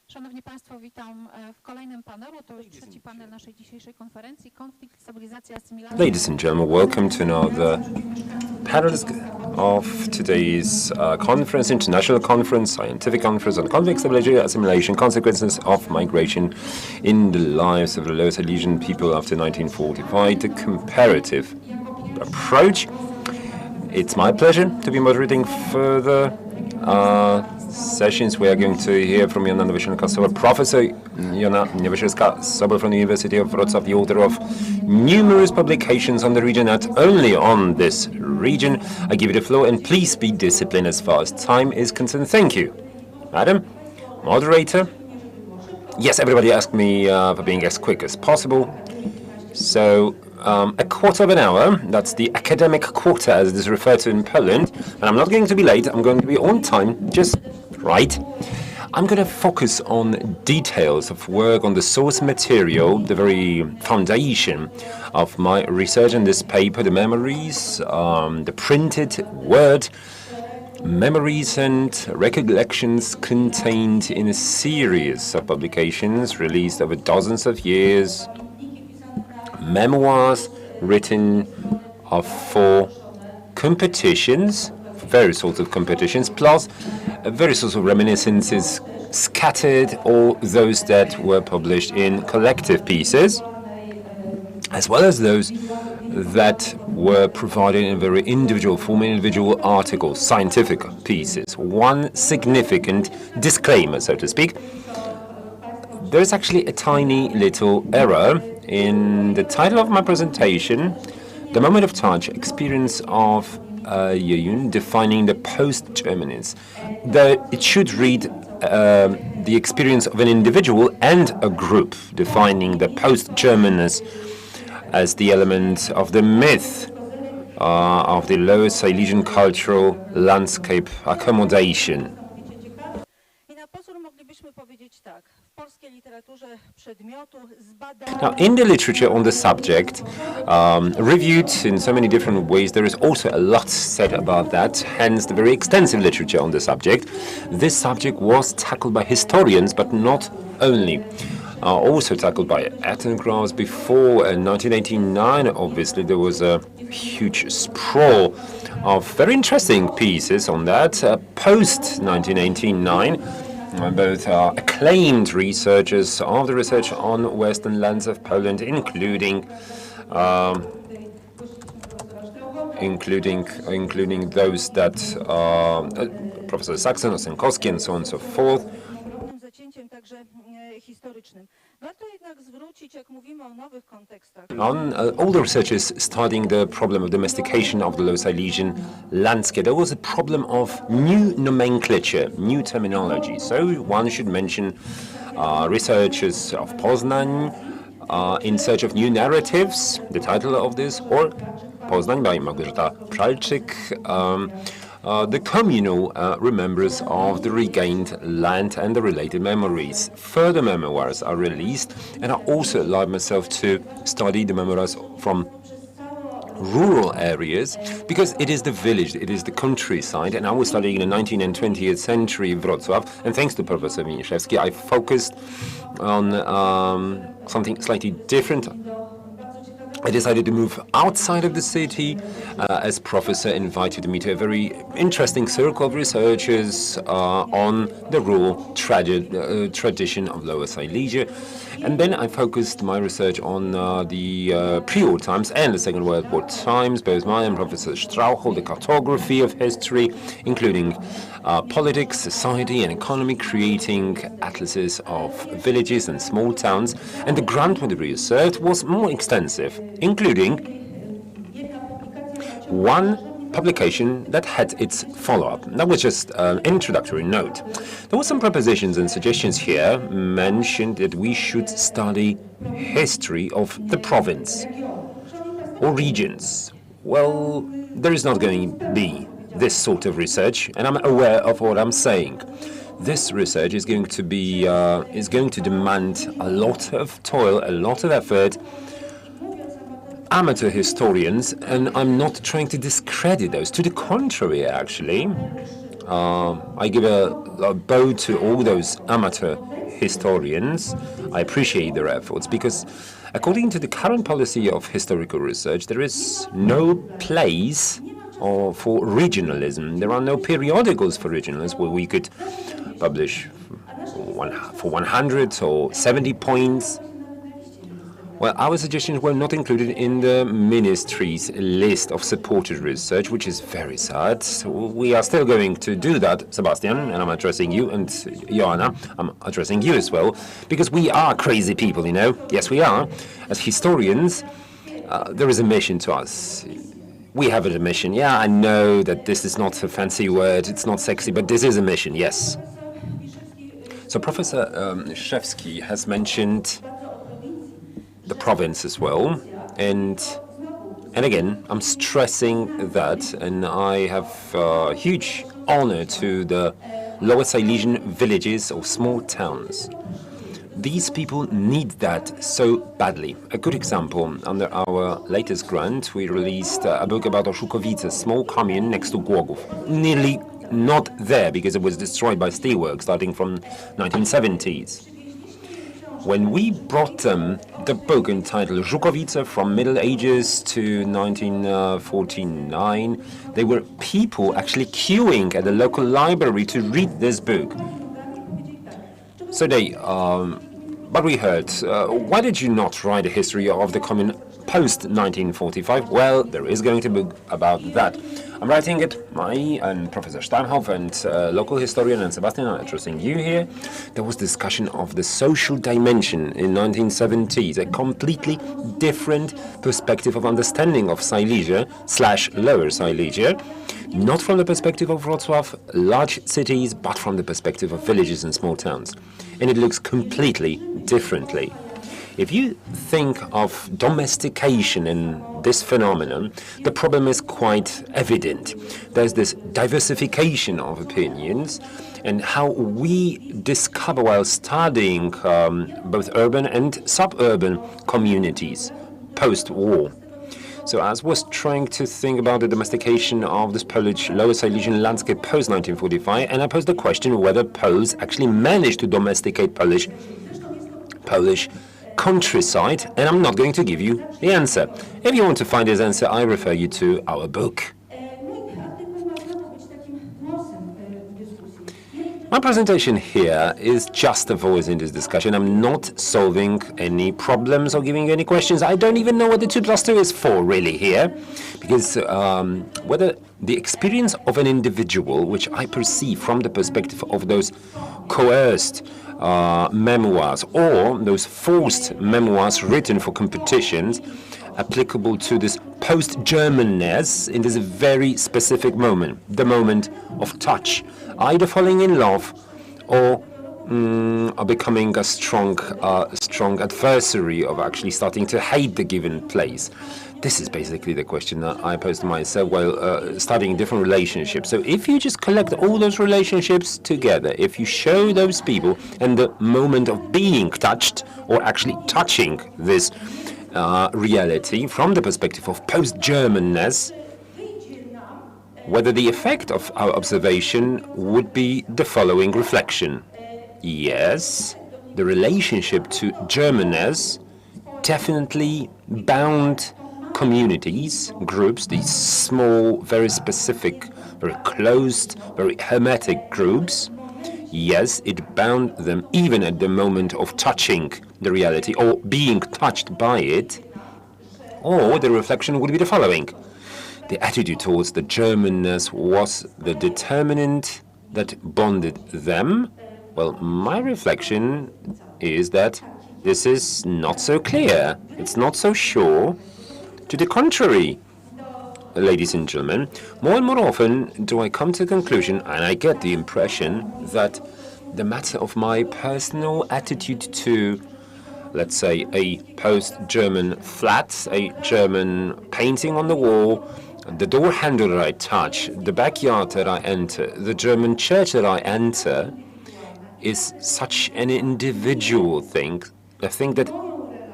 Szanowni Państwo, witam w kolejnym panelu. To już trzeci panel naszej dzisiejszej konferencji. Konflikt, stabilizacja, asymilacja. Ladies and gentlemen, welcome to another panel of today's conference, international conference, scientific conference on conflict, stabilization, assimilation, consequences of migration in the lives of the Lower Silesian people after 1945, the comparative approach. It's my pleasure to be moderating further sessions. We are going to hear from Jana Nowosielska-Sobol, Professor Jana Nowosielska-Sobol from the University of Wrocław, the author of numerous publications on the region, not only on this region. I give you the floor, and please be disciplined as far as time is concerned. Thank you. Madam, moderator. Yes, everybody asked me for being as quick as possible. So, a quarter of an hour, that's the academic quarter as it is referred to in Poland, and I'm not going to be late, I'm going to be on time, just right. I'm going to focus on details of work on the source material, the very foundation of my research in this paper, the memories, the printed word, memories and recollections contained in a series of publications released over dozens of years, memoirs written for competitions, various sorts of competitions, plus various sorts of reminiscences scattered, or those that were published in collective pieces, as well as those that were provided in very individual form, individual articles, scientific pieces. One significant disclaimer, so to speak. There's actually a tiny little error in the title of my presentation, The Moment of Touch, Experience of Yeyun, Defining the Post-Germanists. It should read the experience of an individual and a group, defining the post-Germanists as the element of the myth of the Lower Silesian cultural landscape accommodation. Now, in the literature on the subject, reviewed in so many different ways, there is also a lot said about that, hence the very extensive literature on the subject. This subject was tackled by historians, but not only. Also tackled by ethnographers before 1989. Obviously, there was a huge sprawl of very interesting pieces on that. Post-1989, both acclaimed researchers of the research on western lands of Poland, including those that Professor Saxon, Osenkowski, and so on and so forth. On all the researchers studying the problem of domestication of the Lower Silesian landscape, there was a problem of new nomenclature, new terminology. So one should mention researchers of Poznań in search of new narratives, the title of this, or Poznań by Małgorzata Pralczyk, the communal remembrance of the regained land and the related memories. Further memoirs are released, and I also allowed myself to study the memoirs from rural areas, because it is the village, it is the countryside, and I was studying in the 19th and 20th century in Wrocław, and thanks to Professor Miniszewski, I focused on something slightly different. I decided to move outside of the city as Professor invited me to a very interesting circle of researchers on the rural tradition of Lower Silesia. And then I focused my research on the pre-war times and the Second World War times, both mine and Professor Strauchel, the cartography of history, including politics, society, and economy, creating atlases of villages and small towns. And the grant with the research was more extensive, including one publication that had its follow-up. That was just an introductory note. There were some propositions and suggestions here mentioned that we should study history of the province or regions. Well, there is not going to be this sort of research, and I'm aware of what I'm saying. this research is going to demand a lot of toil, a lot of effort. Amateur historians, and I'm not trying to discredit those. To the contrary, actually, I give a bow to all those amateur historians. I appreciate their efforts because, according to the current policy of historical research, there is no place for regionalism. There are no periodicals for regionalism where we could publish for 100 or 70 points. Well, our suggestions were not included in the ministry's list of supported research, which is very sad. So we are still going to do that, Sebastian, and I'm addressing you, and Joanna, I'm addressing you as well, because we are crazy people, you know. Yes, we are. As historians, there is a mission to us. We have a mission. Yeah, I know that this is not a fancy word, it's not sexy, but this is a mission, yes. So Professor Szewski has mentioned the province as well, and again, I'm stressing that, and I have huge honor to the Lower Silesian villages or small towns. These people need that so badly. A good example, under our latest grant, we released a book about Oszukowice, a small commune next to Głogów. Nearly not there because it was destroyed by steelwork starting from 1970s. When we brought them the book entitled Żukowice from Middle Ages to 1949, there were people actually queuing at the local library to read this book. So but we heard, why did you not write a history of the commune post-1945? Well, there is going to be about that. I'm writing it, and Professor Steinhoff and local historian and Sebastian are addressing you here. There was discussion of the social dimension in 1970s, a completely different perspective of understanding of Silesia/Lower Silesia, not from the perspective of Wrocław, large cities, but from the perspective of villages and small towns. And it looks completely differently. If you think of domestication in this phenomenon, the problem is quite evident. There's this diversification of opinions, and how we discover while studying both urban and suburban communities post-war. So I was trying to think about the domestication of this Polish Lower Silesian landscape post-1945, and I posed the question whether Poles actually managed to domesticate Polish countryside, and I'm not going to give you the answer. If you want to find this answer, I refer you to our book. My presentation here is just a voice in this discussion. I'm not solving any problems or giving you any questions. I don't even know what the 2 + 2 is for really here, because whether the experience of an individual, which I perceive from the perspective of those coerced memoirs or those forced memoirs written for competitions, applicable to this post-Germanness in this very specific moment, the moment of touch, either falling in love or becoming a strong adversary of actually starting to hate the given place. This is basically the question that I posed to myself while studying different relationships. So if you just collect all those relationships together, if you show those people and the moment of being touched or actually touching this reality from the perspective of post-Germanness, whether the effect of our observation would be the following reflection. Yes, the relationship to Germanness definitely bound communities, groups, these small, very specific, very closed, very hermetic groups. Yes, it bound them even at the moment of touching the reality or being touched by it. Or the reflection would be the following. The attitude towards the Germanness was the determinant that bonded them. Well, my reflection is that this is not so clear. It's not so sure. To the contrary, ladies and gentlemen, more and more often do I come to the conclusion, and I get the impression, that the matter of my personal attitude to, let's say, a post-German flat, a German painting on the wall, the door handle that I touch, the backyard that I enter, the German church that I enter, is such an individual thing, a thing that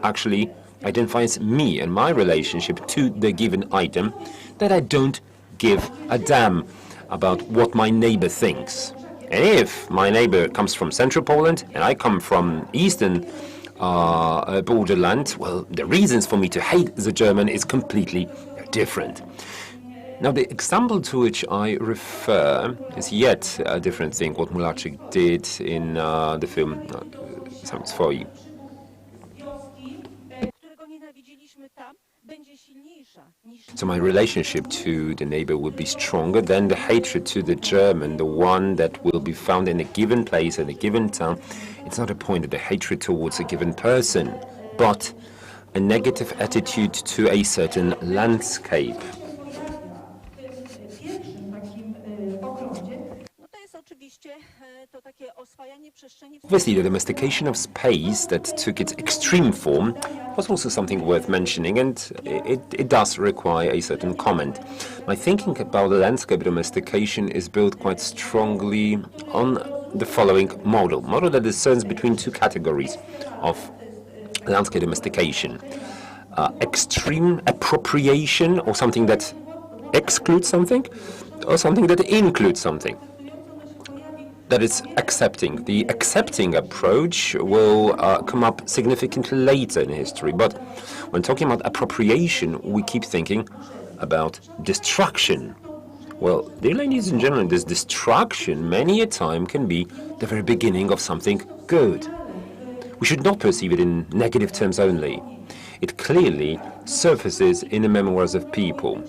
actually identifies me and my relationship to the given item, that I don't give a damn about what my neighbor thinks. And if my neighbor comes from central Poland and I come from eastern borderland, well, the reasons for me to hate the German is completely different. Now, the example to which I refer is yet a different thing, what Mulaczyk did in the film Sam Swoi. So my relationship to the neighbor will be stronger than the hatred to the German, the one that will be found in a given place, in a given town. It's not a point of the hatred towards a given person, but a negative attitude to a certain landscape. Obviously, the domestication of space that took its extreme form was also something worth mentioning, and it does require a certain comment. My thinking about the landscape domestication is built quite strongly on the following model that discerns between two categories of landscape domestication. Extreme appropriation, or something that excludes something, or something that includes something. That is accepting. The accepting approach will come up significantly later in history. But when talking about appropriation, we keep thinking about destruction. Well, dear ladies and gentlemen, this destruction many a time can be the very beginning of something good. We should not perceive it in negative terms only. It clearly surfaces in the memoirs of people.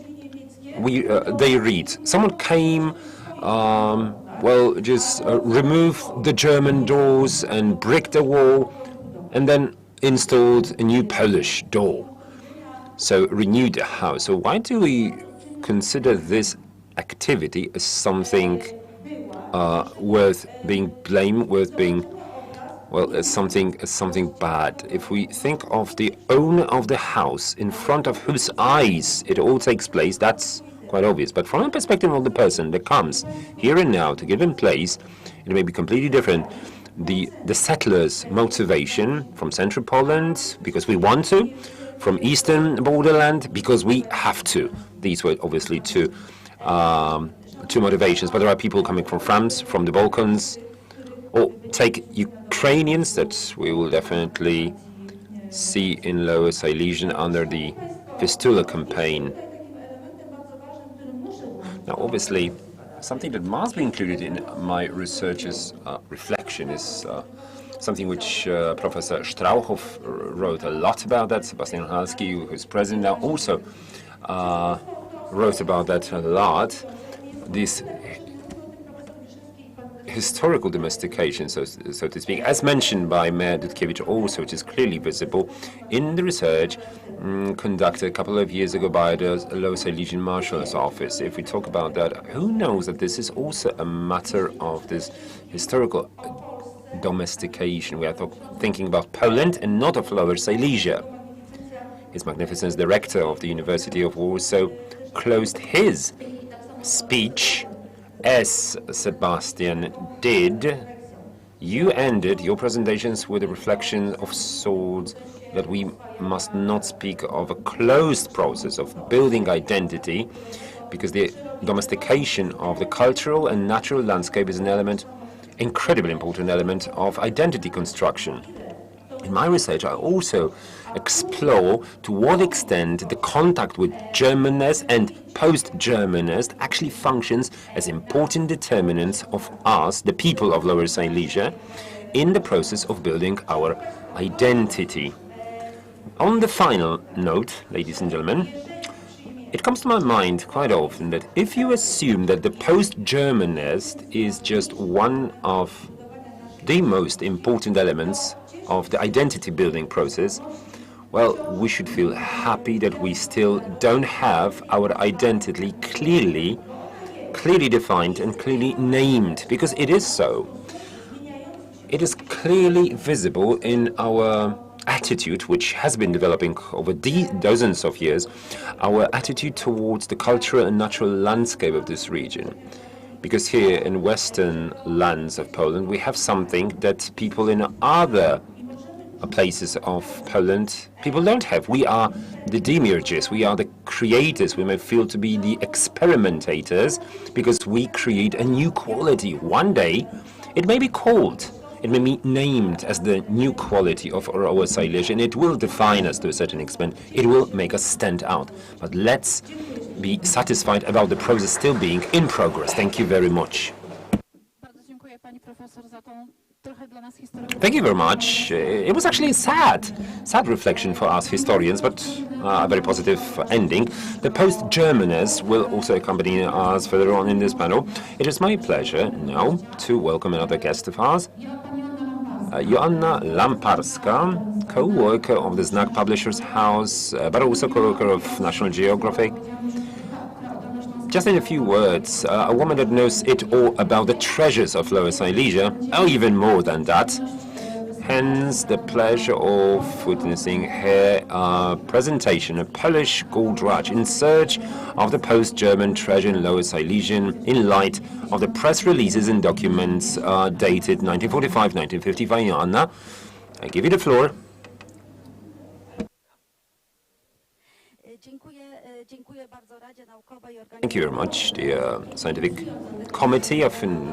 They read, someone came, just remove the German doors and brick the wall, and then installed a new Polish door. So renewed the house. So why do we consider this activity as something worth being blamed, worth being, well, as something bad? If we think of the owner of the house in front of whose eyes it all takes place, that's quite obvious. But from the perspective of the person that comes here and now to give him place, it may be completely different. The settlers' motivation from central Poland, because we want to, from eastern borderland, because we have to. These were obviously two motivations. But there are people coming from France, from the Balkans, or take Ukrainians that we will definitely see in Lower Silesia under the Vistula campaign. Now, obviously, something that must be included in my research's reflection is something which Professor Strauchow wrote a lot about that. Sebastian Halski, who's president now, also wrote about that a lot. This historical domestication, so to speak, as mentioned by Mayor Dudkiewicz also, which is clearly visible in the research conducted a couple of years ago by the Lower Silesian Marshal's Office. If we talk about that, who knows that this is also a matter of this historical domestication. We are thinking about Poland and not of Lower Silesia. His Magnificence, the rector of the University of Warsaw, closed his speech as Sebastian did. You ended your presentations with a reflection of sorts that we must not speak of a closed process of building identity, because the domestication of the cultural and natural landscape is an element, incredibly important element of identity construction. In my research, I also explore to what extent the contact with Germanness and post-Germanness actually functions as important determinants of us, the people of Lower Silesia, in the process of building our identity. On the final note, ladies and gentlemen, it comes to my mind quite often that if you assume that the post-Germanness is just one of the most important elements of the identity building process, well, we should feel happy that we still don't have our identity clearly defined and clearly named, because it is so. It is clearly visible in our attitude, which has been developing over dozens of years, our attitude towards the cultural and natural landscape of this region. Because here in western lands of Poland, we have something that people in other places of Poland, people don't have. We are the demiurges, we are the creators, we may feel to be the experimentators, because we create a new quality. One day, it may be called, it may be named as the new quality of Lower Silesia, and it will define us to a certain extent. It will make us stand out. But let's be satisfied about the process still being in progress. Thank you very much. Bardzo dziękuję pani profesor za tą trochę dla nas historyczną. Thank you very much. It was actually a sad reflection for us historians, but a very positive ending. The post-Germaners will also accompany us further on in this panel. It is my pleasure now to welcome another guest of ours, Joanna Lamparska, co-worker of the Znak Publishers House, but also co-worker of National Geographic. Just in a few words, a woman that knows it all about the treasures of Lower Silesia, or even more than that. Hence the pleasure of witnessing her presentation, a Polish gold rush in search of the post-German treasure in Lower Silesia in light of the press releases and documents dated 1945, 1955. Joanna, I give you the floor. Thank you very much, the scientific committee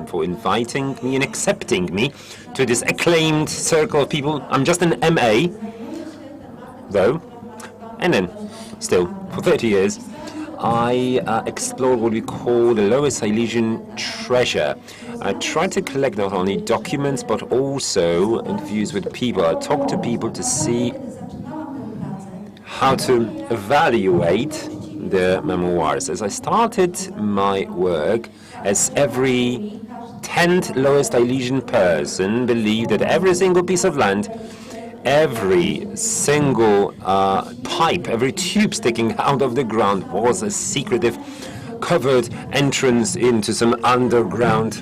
for inviting me and accepting me to this acclaimed circle of people. I'm just an MA, though, and then still, for 30 years, I explored what we call the Lower Silesian treasure. I tried to collect not only documents, but also interviews with people. I talked to people to see how to evaluate the memoirs. As I started my work, as every 10th Lower Silesian person believed that every single piece of land, every single pipe, every tube sticking out of the ground was a secretive, covered entrance into some underground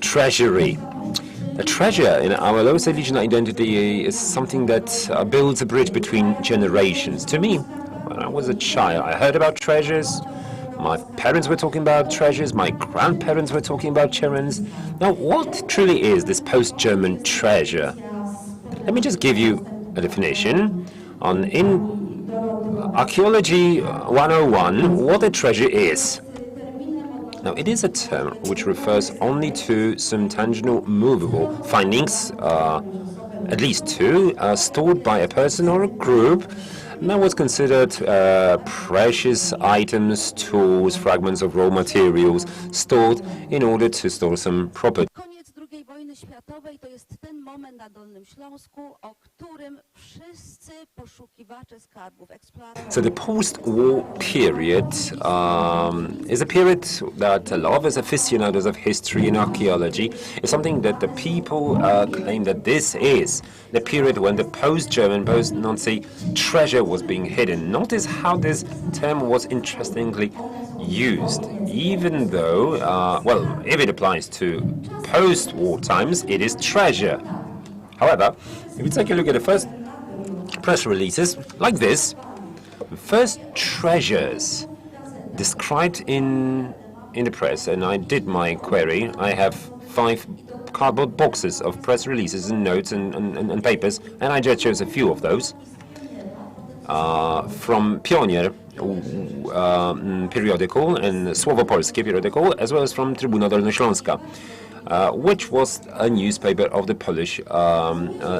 treasury. A treasure in our Lower Silesian identity is something that builds a bridge between generations. To me, when I was a child, I heard about treasures. My parents were talking about treasures. My grandparents were talking about treasures. Now, what truly is this post-German treasure? Let me just give you a definition in Archaeology 101, what a treasure is. Now, it is a term which refers only to some tangible, movable findings, at least two, stored by a person or a group. That was considered precious items, tools, fragments of raw materials stored in order to store some property. Koniec II wojny światowej to jest ten moment na Dolnym Śląsku, o którym wszyscy poszukiwacze skarbów eksploracji. So the post-war period is a period that a lot of us aficionados of history and archaeology is something that the people claim that this is the period when the post-German, post-Nazi treasure was being hidden. Notice how this term was interestingly used, even though, well, if it applies to post-war times, it is treasure. However, if you take a look at the first press releases, like this, the first treasures described in the press, and I did my query, I have 5 cardboard boxes of press releases and notes and papers, and I just chose a few of those. From Pionier periodical and Słowo Polskie periodical, as well as from Trybuna Dolnośląska, which was a newspaper of the Polish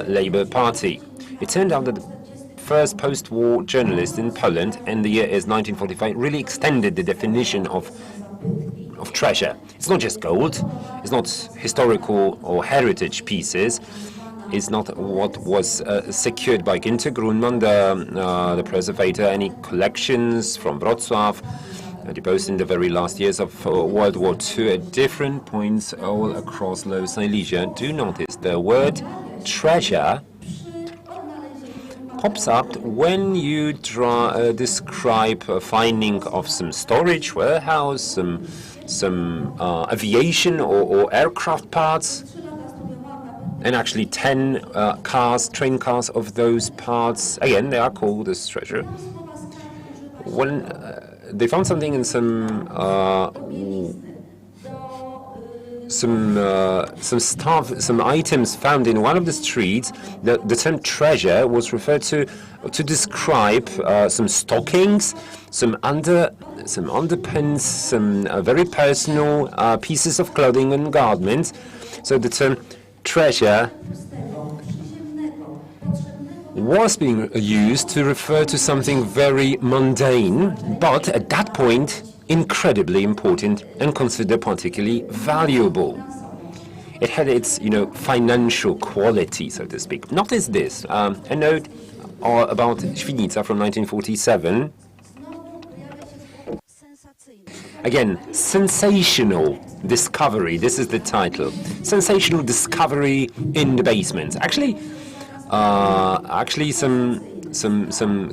Labour Party. It turned out that the first post-war journalist in Poland, and the year is 1945, really extended the definition of treasure. It's not just gold, it's not historical or heritage pieces, it's not what was secured by Günther Grunman, the preservator, any collections from Wrocław, deposed in the very last years of World War II at different points all across Lower Silesia. Do notice the word treasure pops up when you describe a finding of some storage warehouse, some aviation or aircraft parts, and actually 10 train cars of those parts. Again, they are called as treasure. When they found something in some items found in one of the streets. The term treasure was referred to describe some stockings, some underpants, some very personal pieces of clothing and garments. So the term treasure was being used to refer to something very mundane, but at that point incredibly important and considered particularly valuable. It had its, financial quality, so to speak. Notice this, a note about Świdnica from 1947. Again, sensational discovery. This is the title. Sensational discovery in the basement. Actually, some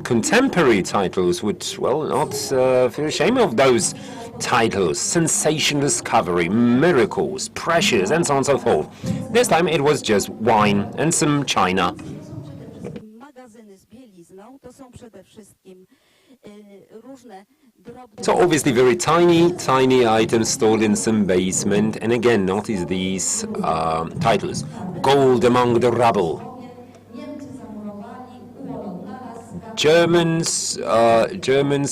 contemporary titles would, not feel ashamed of those titles. Sensational discovery, miracles, pressures, and so on and so forth. This time it was just wine and some china. So obviously very tiny items stored in some basement. And again, notice these titles. Gold among the rubble. Germans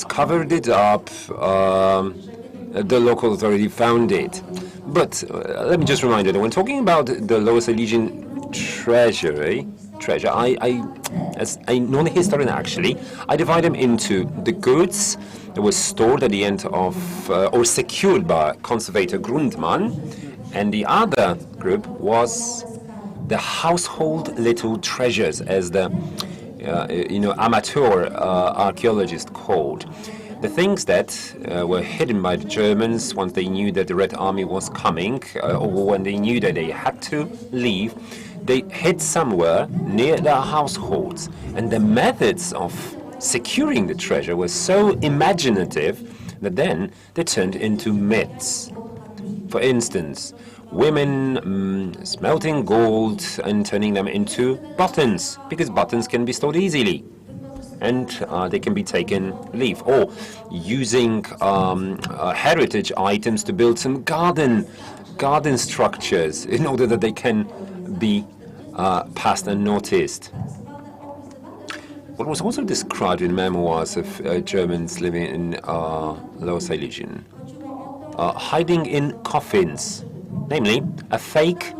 covered it up. The local authority found it. But let me just remind you that when talking about the Lower Silesian treasure, as a non-historian actually, I divide them into the goods that were stored at the end of, or secured by conservator Grundmann, and the other group was the household little treasures, as the amateur archaeologist called. The things that were hidden by the Germans once they knew that the Red Army was coming, or when they knew that they had to leave, they hid somewhere near their households. And the methods of securing the treasure were so imaginative that then they turned into myths. For instance, women smelting gold and turning them into buttons, because buttons can be stored easily and they can be taken leave, or using heritage items to build some garden structures in order that they can be passed unnoticed. What was also described in memoirs of Germans living in Lower Silesia, hiding in coffins. Namely, a fake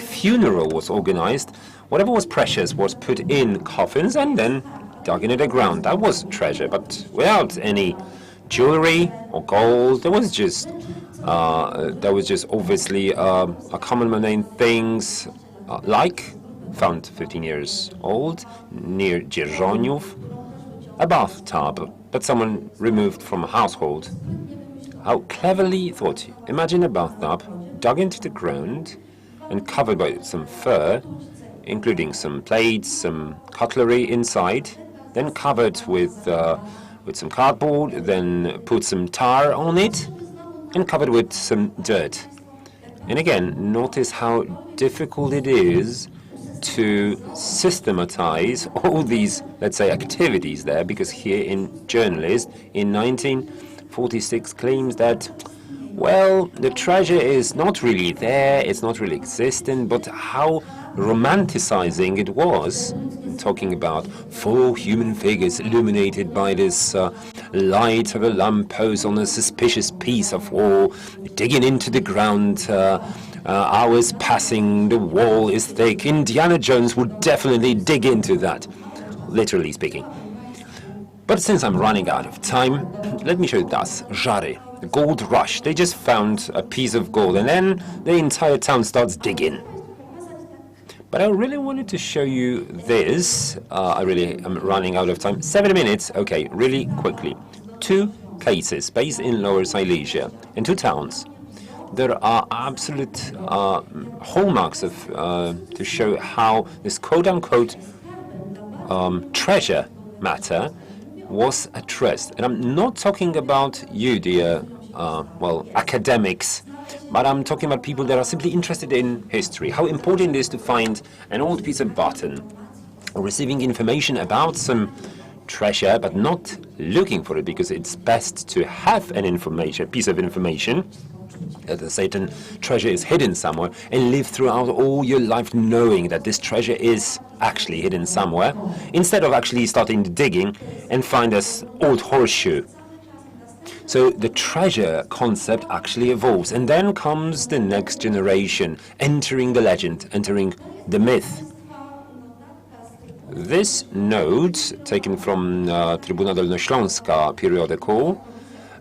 funeral was organized. Whatever was precious was put in coffins and then dug into the ground. That was treasure, but without any jewelry or gold. There was just obviously a common mundane things like found 15 years old near Dzierżoniów, a bathtub that someone removed from a household. How cleverly thought. Imagine a bathtub dug into the ground and covered by some fur, including some plates, some cutlery inside, then covered with some cardboard, then put some tar on it, and covered with some dirt. And again, notice how difficult it is to systematize all these, let's say, activities there, because here in Journalist in 1946 claims that, well, the treasure is not really there, it's not really existent, but how romanticizing it was, talking about 4 human figures illuminated by this light of a lamppost on a suspicious piece of wall, digging into the ground, hours passing, the wall is thick. Indiana Jones would definitely dig into that, literally speaking. But since I'm running out of time, let me show you this. Żary, the gold rush. They just found a piece of gold and then the entire town starts digging. But I really wanted to show you this. I really am running out of time. 7 minutes. Okay, really quickly. 2 cases based in Lower Silesia in 2 towns. There are absolute hallmarks of to show how this quote-unquote treasure matter was addressed. And I'm not talking about you, dear, academics, but I'm talking about people that are simply interested in history. How important it is to find an old piece of button, or receiving information about some treasure, but not looking for it, because it's best to have an information, piece of information, that a certain treasure is hidden somewhere, and live throughout all your life knowing that this treasure is actually hidden somewhere, instead of actually starting digging and find this old horseshoe. So the treasure concept actually evolves, and then comes the next generation, entering the legend, entering the myth. This note, taken from Trybuna Dolnośląska periodical,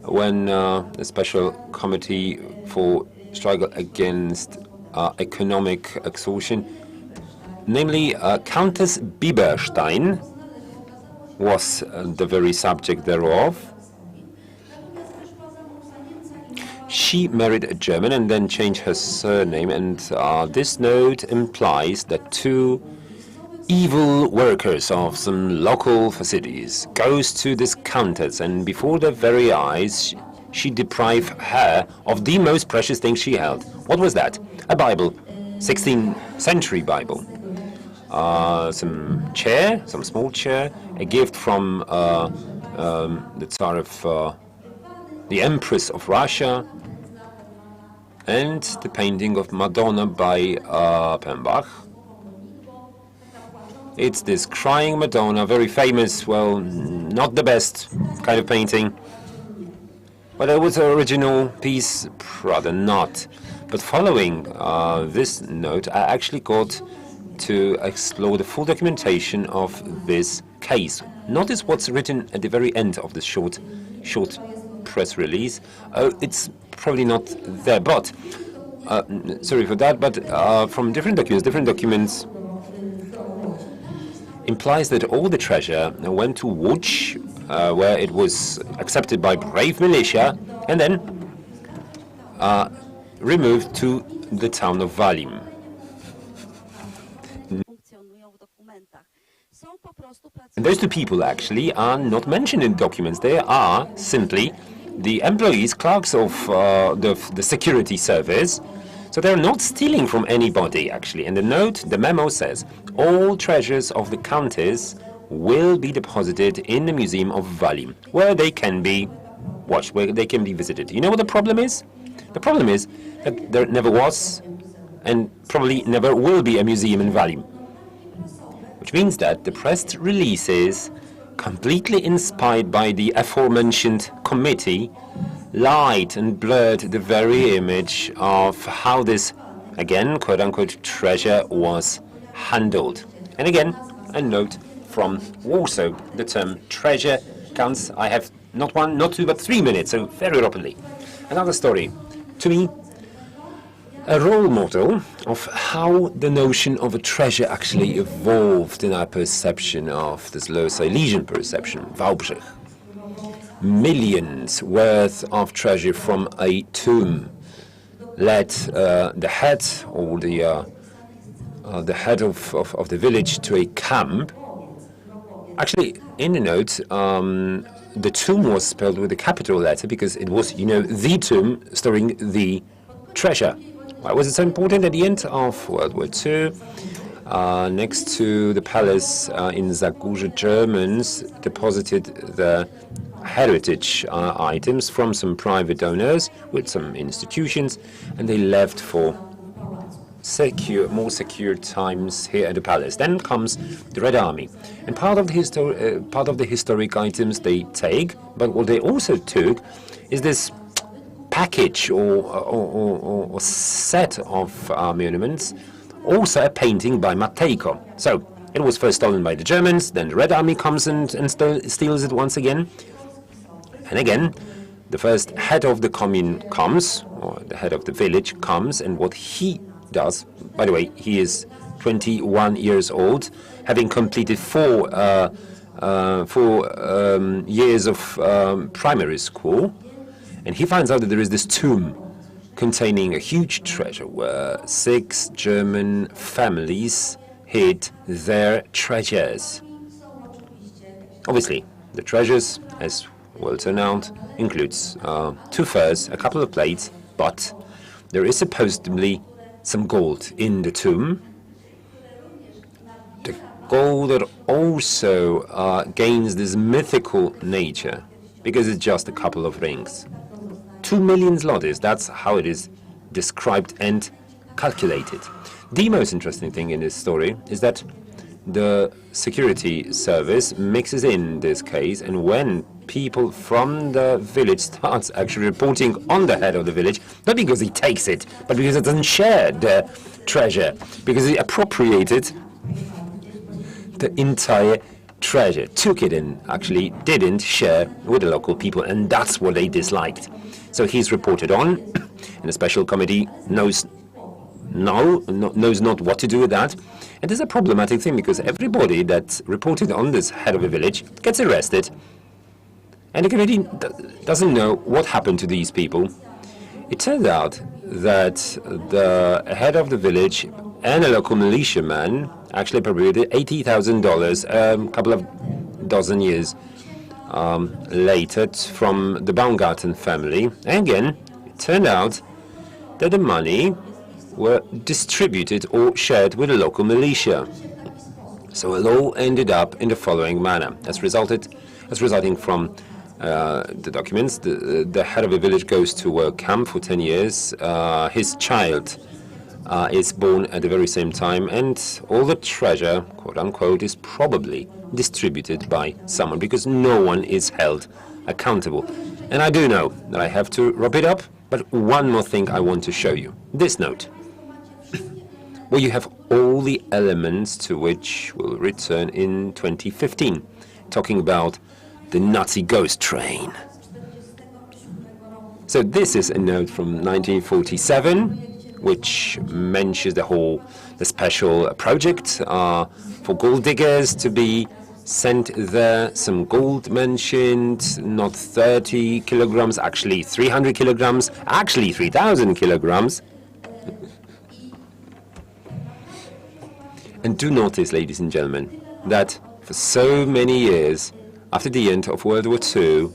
when the special committee for struggle against economic expulsion, namely Countess Bieberstein, was the very subject thereof. She married a German and then changed her surname, and this note implies that two evil workers of some local facilities goes to this countess, and before their very eyes she deprived her of the most precious thing she held. What was that? A Bible, 16th century Bible. Some chair, some small chair, a gift from the Tsar of the Empress of Russia, and the painting of Madonna by Pembach. It's this crying Madonna, very famous, well, not the best kind of painting. But it was an original piece, rather not. But following this note, I actually got to explore the full documentation of this case. Notice what's written at the very end of this short press release. It's probably not there, but sorry for that, but from different documents implies that all the treasure went to Łódź, where it was accepted by brave militia, and then removed to the town of Walim. And those two people actually are not mentioned in documents. They are simply the employees, clerks of the security service. So they're not stealing from anybody, actually. And the note, the memo says, all treasures of the countess will be deposited in the Museum of Walim, where they can be watched, where they can be visited. You know what the problem is? The problem is that there never was and probably never will be a museum in Walim. Which means that the press releases, completely inspired by the aforementioned committee, lied and blurred the very image of how this, again, quote-unquote, treasure was handled. And again, a note from Warsaw. The term treasure counts, I have not one, not two, but 3 minutes, so very rapidly. Another story. To me, a role model of how the notion of a treasure actually evolved in our perception of this Lower Silesian perception, Wałbrzych. Millions worth of treasure from a tomb led the head or the head of the village to a camp. Actually, in the note, the tomb was spelled with a capital letter because it was, you know, the tomb storing the treasure. Why was it so important? At the end of World War II, next to the palace in Zagórze, Germans deposited the heritage items from some private donors with some institutions, and they left for more secure times here at the palace. Then comes the Red Army, and part of the historic items they take, but what they also took is this package or set of monuments, also a painting by Matejko. So it was first stolen by the Germans, then the Red Army comes and steals it once again. And again, the first head of the commune comes, or the head of the village comes, and what he does, by the way, he is 21 years old, having completed four years of primary school, and he finds out that there is this tomb containing a huge treasure where 6 German families hid their treasures. Obviously, the treasures, as well turned out, includes 2 furs, a couple of plates, but there is supposedly some gold in the tomb. The gold that also gains this mythical nature, because it's just a couple of rings. 2 million zlotys, that's how it is described and calculated. The most interesting thing in this story is that the security service mixes in this case, and when people from the village starts actually reporting on the head of the village, not because he takes it, but because he doesn't share the treasure, because he appropriated the entire treasure, took it and actually didn't share with the local people, and that's what they disliked. So he's reported on, and a special committee knows not what to do with that. And it's a problematic thing because everybody that reported on this head of a village gets arrested, and the committee doesn't know what happened to these people. It turned out that the head of the village and a local militiaman actually appropriated $80,000 a couple of dozen years later from the Baumgarten family. And again, it turned out that the money were distributed or shared with the local militia. So it all ended up in the following manner. As resulting from the documents, the head of a village goes to work camp for 10 years. His child is born at the very same time, and all the treasure, quote unquote, is probably distributed by someone because no one is held accountable. And I do know that I have to wrap it up, but one more thing I want to show you. This note, where you have all the elements to which we'll return in 2015, talking about the Nazi ghost train. So this is a note from 1947, which mentions the special project for gold diggers to be sent there. Some gold mentioned, not 30 kilograms, actually 300 kilograms, actually 3,000 kilograms. And do notice, ladies and gentlemen, that for so many years after the end of World War II,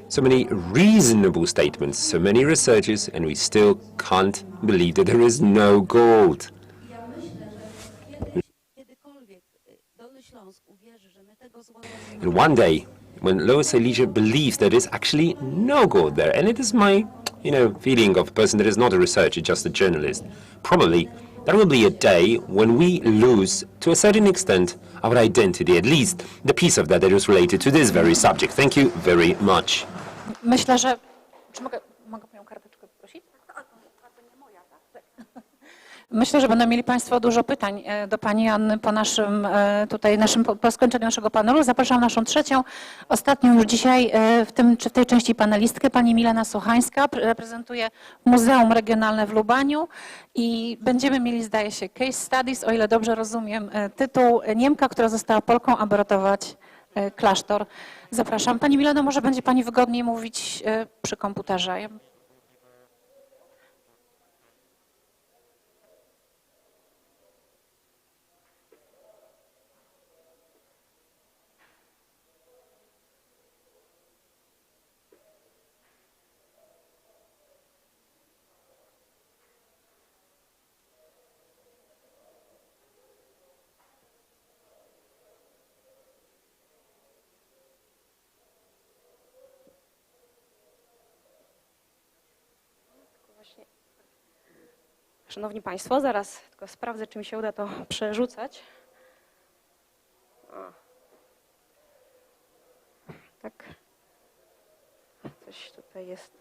so many reasonable statements, so many researchers, and we still can't believe that there is no gold. And one day, when Lower Silesia believes that there's actually no gold there, and it is my, feeling of a person that is not a researcher, just a journalist, probably there will be a day when we lose, to a certain extent, our identity, at least the piece of that is related to this very subject. Thank you very much. Myślę, że... Czy mogę moją karteczkę poprosić? Myślę, że będą mieli Państwo dużo pytań do Pani Anny po skończeniu naszego panelu. Zapraszam naszą trzecią, ostatnią już dzisiaj w tej części panelistkę, Pani Milena Sochańska, reprezentuje Muzeum Regionalne w Lubaniu i będziemy mieli, zdaje się, case studies, o ile dobrze rozumiem tytuł, Niemka, która została Polką, aby ratować klasztor. Zapraszam. Pani Mileno, może będzie Pani wygodniej mówić przy komputerze. Szanowni Państwo, zaraz tylko sprawdzę, czy mi się uda to przerzucać. Tak. Coś tutaj jest.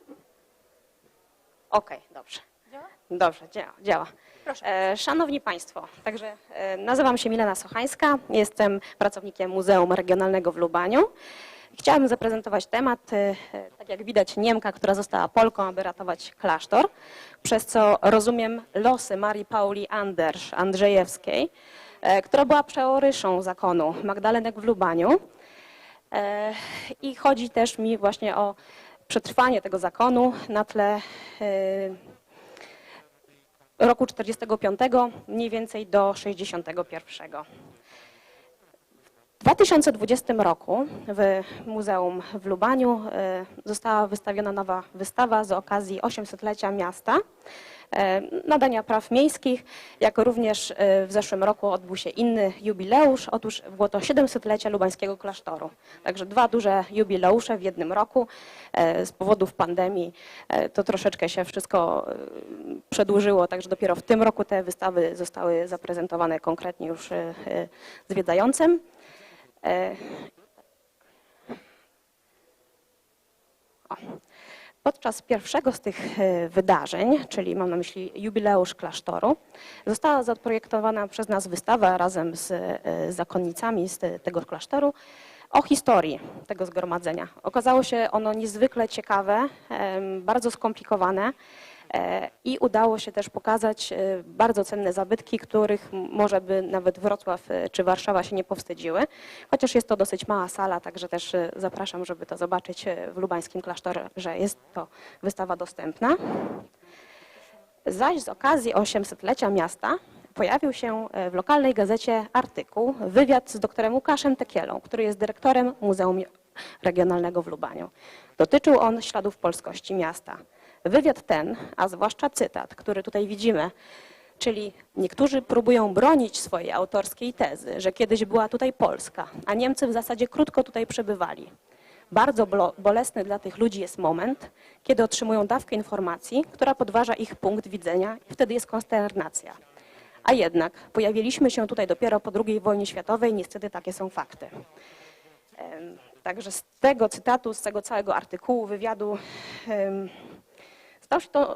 Okej, dobrze. Działa? Dobrze, działa. Proszę. Szanowni Państwo, także nazywam się Milena Sochańska, jestem pracownikiem Muzeum Regionalnego w Lubaniu. Chciałabym zaprezentować temat, tak jak widać, Niemka, która została Polką, aby ratować klasztor, przez co rozumiem losy Marii Pauli Andrzejewskiej, która była przeoryszą zakonu Magdalenek w Lubaniu. I chodzi też mi właśnie o przetrwanie tego zakonu na tle roku 45, mniej więcej do 61. W 2020 roku w Muzeum w Lubaniu została wystawiona nowa wystawa z okazji 800-lecia miasta, nadania praw miejskich, jak również w zeszłym roku odbył się inny jubileusz. Otóż było to 700-lecie lubańskiego klasztoru. Także dwa duże jubileusze w jednym roku. Z powodów pandemii to troszeczkę się wszystko przedłużyło, także dopiero w tym roku te wystawy zostały zaprezentowane konkretnie już zwiedzającym. Podczas pierwszego z tych wydarzeń, czyli mam na myśli jubileusz klasztoru, została zaprojektowana przez nas wystawa razem z zakonnicami z tego klasztoru o historii tego zgromadzenia. Okazało się ono niezwykle ciekawe, bardzo skomplikowane i udało się też pokazać bardzo cenne zabytki, których może by nawet Wrocław czy Warszawa się nie powstydziły. Chociaż jest to dosyć mała sala, także też zapraszam, żeby to zobaczyć w lubańskim klasztorze, że jest to wystawa dostępna. Zaś z okazji 800-lecia miasta pojawił się w lokalnej gazecie artykuł, wywiad z doktorem Łukaszem Tekielą, który jest dyrektorem Muzeum Regionalnego w Lubaniu. Dotyczył on śladów polskości miasta. Wywiad ten, a zwłaszcza cytat, który tutaj widzimy, czyli niektórzy próbują bronić swojej autorskiej tezy, że kiedyś była tutaj Polska, a Niemcy w zasadzie krótko tutaj przebywali. Bardzo bolesny dla tych ludzi jest moment, kiedy otrzymują dawkę informacji, która podważa ich punkt widzenia i wtedy jest konsternacja. A jednak pojawiliśmy się tutaj dopiero po II wojnie światowej, niestety takie są fakty. Także z tego cytatu, z tego całego artykułu, wywiadu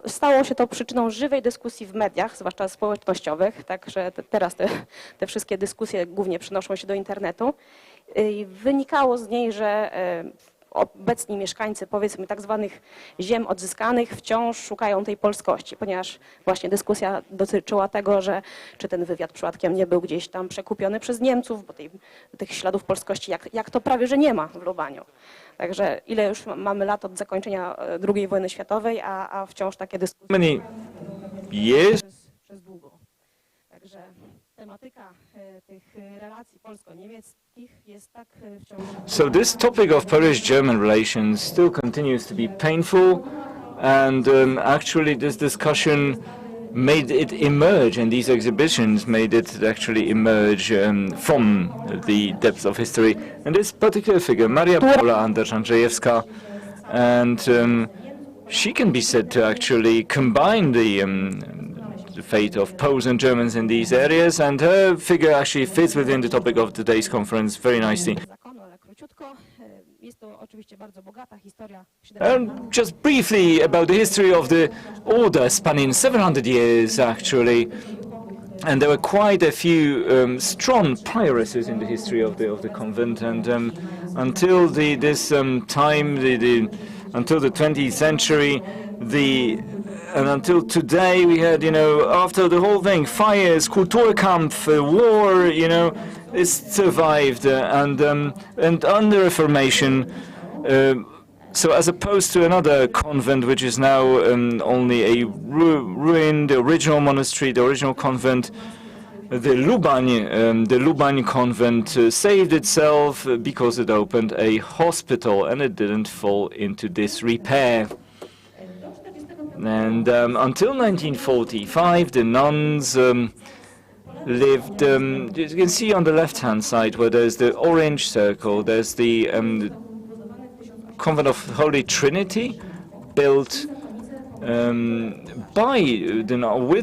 stało się to przyczyną żywej dyskusji w mediach, zwłaszcza społecznościowych, także teraz te wszystkie dyskusje głównie przenoszą się do internetu. I wynikało z niej, że obecni mieszkańcy, powiedzmy, tak zwanych ziem odzyskanych wciąż szukają tej polskości, ponieważ właśnie dyskusja dotyczyła tego, że czy ten wywiad przypadkiem nie był gdzieś tam przekupiony przez Niemców, bo tych śladów polskości jak to prawie, że nie ma w Lubaniu. Także ile już mamy lat od zakończenia II wojny światowej, a wciąż takie dyskusje. Many years? Przez długo. Także tematyka tych relacji polsko-niemieckich jest tak wciąż... So this topic of Polish-German relations still continues to be painful, and actually this discussion made it emerge, and these exhibitions made it actually emerge from the depths of history. And this particular figure, Maria Paula Anders-Andrzejewska, and she can be said to actually combine the fate of Poles and Germans in these areas, and her figure actually fits within the topic of today's conference very nicely. Just briefly about the history of the order, spanning 700 years actually, and there were quite a few strong prioresses in the history of the convent, and until until the 20th century, and until today, we had, after the whole thing, fires, Kulturkampf, war, it survived, and under Reformation, so as opposed to another convent, which is now only a ruin, the original monastery, the original convent, the Luban convent saved itself because it opened a hospital, and it didn't fall into disrepair. And until 1945, the nuns lived, you can see on the left-hand side where there's the orange circle, there's the Convent of Holy Trinity, built with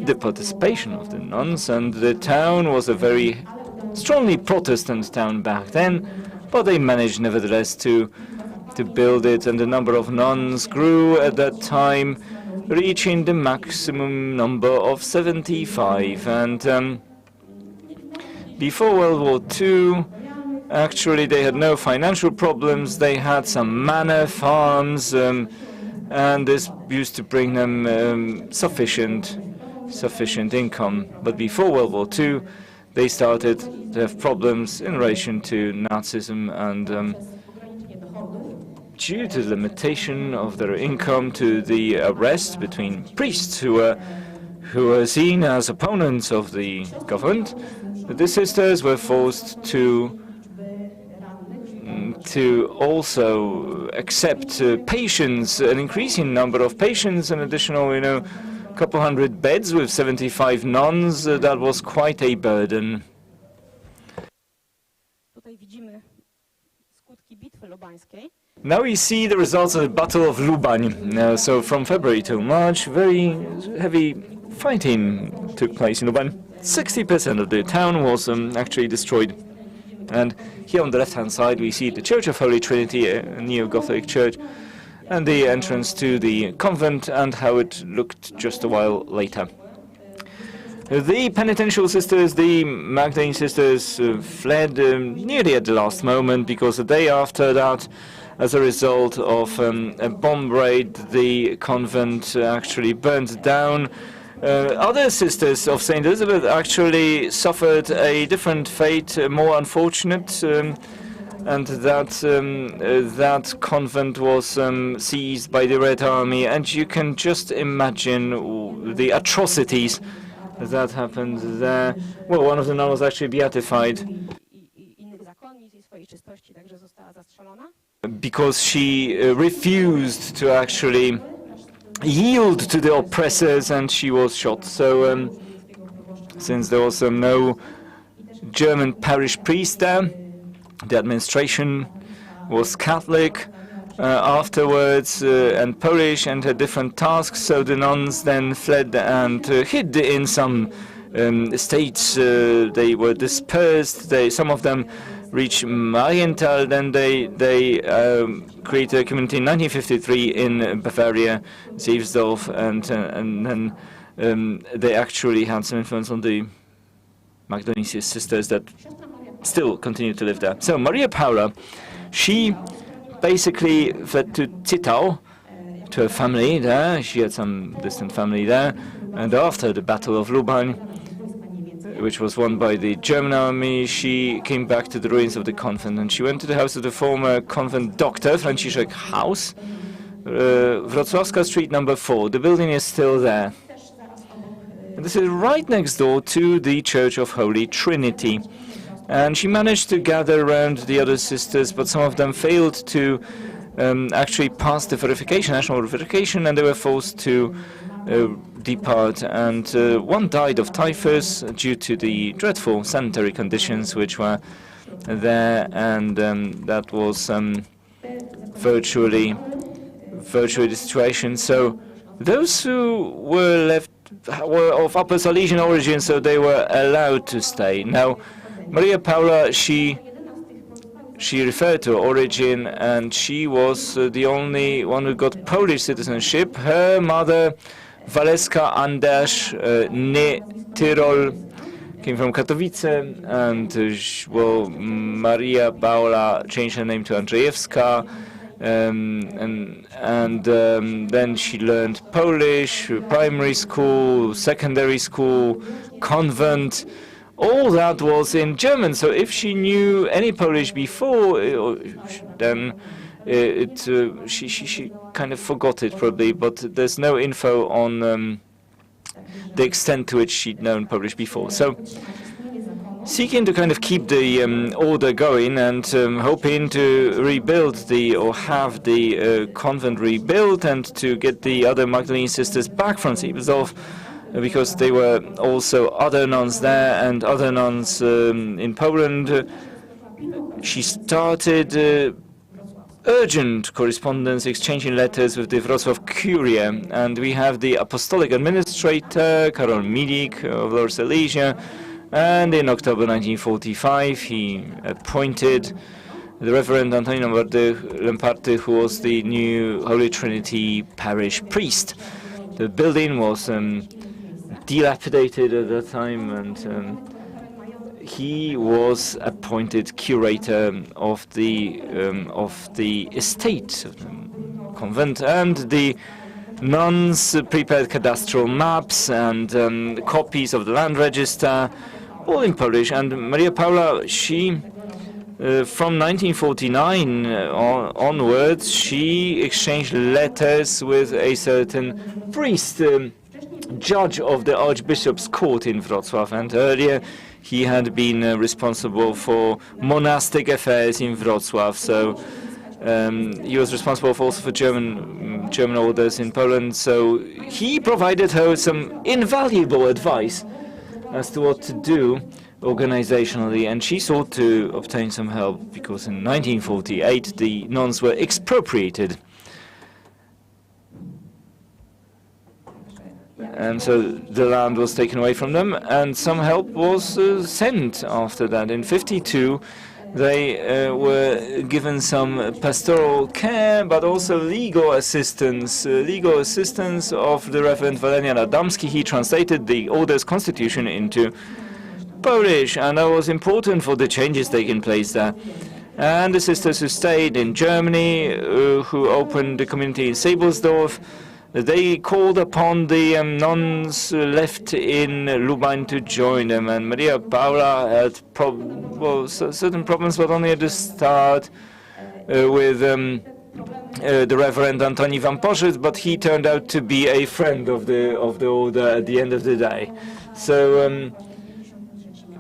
the participation of the nuns, and the town was a very strongly Protestant town back then, but they managed nevertheless to build it, and the number of nuns grew at that time, reaching the maximum number of 75. And before World War II, actually they had no financial problems. They had some manor farms, and this used to bring them sufficient income. But before World War II, they started to have problems in relation to Nazism, and due to the limitation of their income, to the arrest between priests who were seen as opponents of the government, the sisters were forced to also accept patients, an increasing number of patients, an additional, couple hundred beds with 75 nuns. That was quite a burden. Tutaj widzimy skutki bitwy lubańskiej. Now we see the results of the Battle of Luban. So from February to March, very heavy fighting took place in Luban. 60% of the town was actually destroyed. And here on the left-hand side, we see the Church of Holy Trinity, a neo-Gothic church, and the entrance to the convent and how it looked just a while later. The penitential sisters, the Magdalene sisters, fled nearly at the last moment, because the day after that, as a result of a bomb raid, the convent actually burned down. Other sisters of St. Elizabeth actually suffered a different fate, more unfortunate, and that convent was seized by the Red Army, and you can just imagine the atrocities that happened there. Well, one of the nuns was actually beatified because she refused to actually yield to the oppressors, and she was shot. So since there was no German parish priest there, the administration was Catholic afterwards and Polish and had different tasks, so the nuns then fled and hid in some estates. They were dispersed. Some of them reached Marienthal, then they created a community in 1953 in Bavaria, Zeefsdorf, and then they actually had some influence on the Magdalene sisters that still continue to live there. So Maria Paula, she basically fled to Zittau, to her family there. She had some distant family there, and after the Battle of Luban, which was won by the German army, she came back to the ruins of the convent, and she went to the house of the former convent doctor, Franciszek House, Wrocławska Street number 4. The building is still there. And this is right next door to the Church of Holy Trinity. And she managed to gather around the other sisters, but some of them failed to actually pass the verification, national verification, and they were forced to depart. And one died of typhus due to the dreadful sanitary conditions which were there, and that was virtually the situation. So those who were left were of Upper Silesian origin, so they were allowed to stay. Now, Maria Paula, she referred to her origin, and she was the only one who got Polish citizenship. Her mother, Waleska Anders, née Tyrol, came from Katowice, and well, Maria Paula changed her name to Andrzejewska, and then she learned Polish, primary school, secondary school, convent. All that was in German, so if she knew any Polish before, then she kind of forgot it probably, but there's no info on the extent to which she'd known Polish before. So, seeking to kind of keep the order going and hoping to rebuild or have the convent rebuilt and to get the other Magdalene sisters back from Zeefsdorf, because there were also other nuns there and other nuns in Poland. She started urgent correspondence, exchanging letters with the Wrocław Curia, and we have the apostolic administrator, Karol Milik of Lower Silesia, and in October 1945 he appointed the Reverend Antonino Lemparty, who was the new Holy Trinity parish priest. The building was dilapidated at that time, and he was appointed curator of the estate of the convent, and the nuns prepared cadastral maps and copies of the land register, all in Polish. And Maria Paula, she from 1949 onwards, she exchanged letters with a certain priest, judge of the Archbishop's Court in Wrocław, and earlier he had been responsible for monastic affairs in Wrocław, so he was responsible also for German German orders in Poland. So he provided her some invaluable advice as to what to do organizationally, and she sought to obtain some help because in 1948 the nuns were expropriated. And so the land was taken away from them, and some help was sent after that. In 1952, they were given some pastoral care, but also legal assistance of the Reverend Walerian Adamski. He translated the order's constitution into Polish, and that was important for the changes taking place there. And the sisters who stayed in Germany, who opened the community in Sabelsdorf, they called upon the nuns left in Luban to join them, and Maria Paula had certain problems, but only at the start with the Reverend Antoni Wamporzec, but he turned out to be a friend of the order at the end of the day. So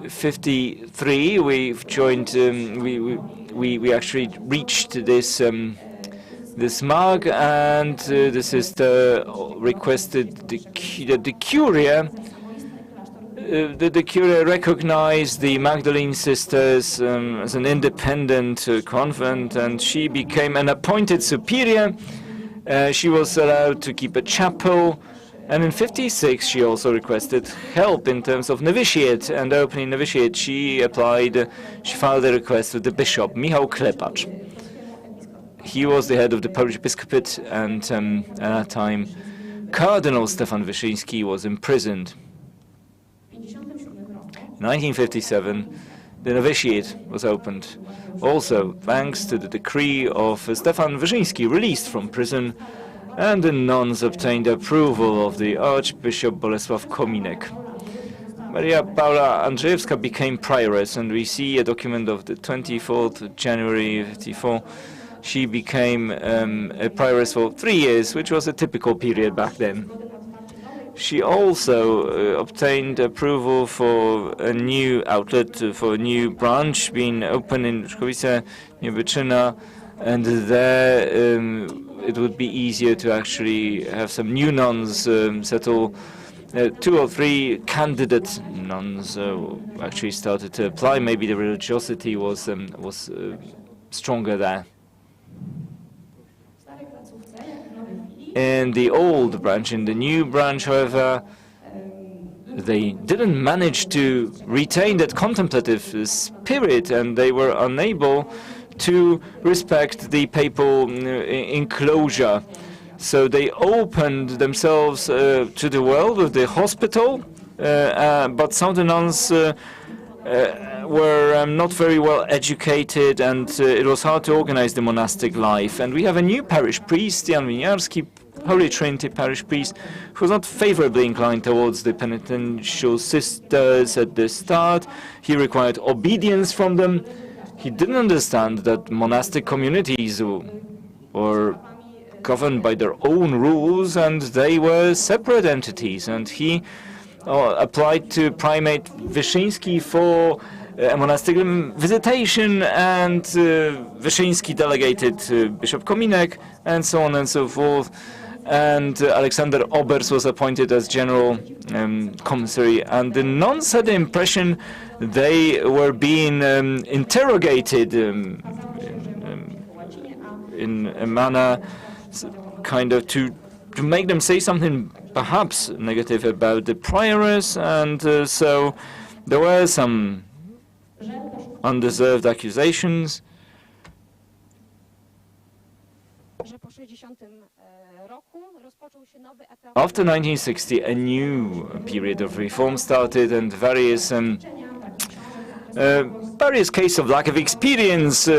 53, we've joined. We actually reached this mark, and the sister requested that the curia recognized the Magdalene sisters as an independent convent, and she became an appointed superior. She was allowed to keep a chapel, and in 1956 she also requested help in terms of novitiate and opening novitiate. She filed a request with the bishop, Michał Klepacz. He was the head of the Polish episcopate, and at that time Cardinal Stefan Wyszyński was imprisoned. In 1957, the novitiate was opened, also thanks to the decree of Stefan Wyszyński, released from prison, and the nuns obtained approval of the Archbishop Bolesław Kominek. Maria Paula Andrzejewska became prioress, and we see a document of the 24th January 1954. She became a prioress for 3 years, which was a typical period back then. She also obtained approval for a new outlet, for a new branch being opened in Wrocław, near Byczyna, and there it would be easier to actually have some new nuns settle. 2 or 3 candidate nuns actually started to apply. Maybe the religiosity was stronger there. In the old branch, in the new branch, however, they didn't manage to retain that contemplative spirit, and they were unable to respect the papal enclosure. So they opened themselves to the world with the hospital, but some of the nuns were not very well educated, and it was hard to organize the monastic life. And we have a new parish priest, Jan Winiarski, Holy Trinity parish priest, who was not favorably inclined towards the penitential sisters at the start. He required obedience from them. He didn't understand that monastic communities were governed by their own rules, and they were separate entities. And he applied to Primate Wyszyński for a monastic visitation, and Wyszyński delegated Bishop Kominek, and so on and so forth. And Alexander Obers was appointed as general commissary, and the nuns had the impression they were being interrogated in a manner kind of to make them say something perhaps negative about the prioress, and so there were some undeserved accusations. After 1960, a new period of reform started, and various cases of lack of experience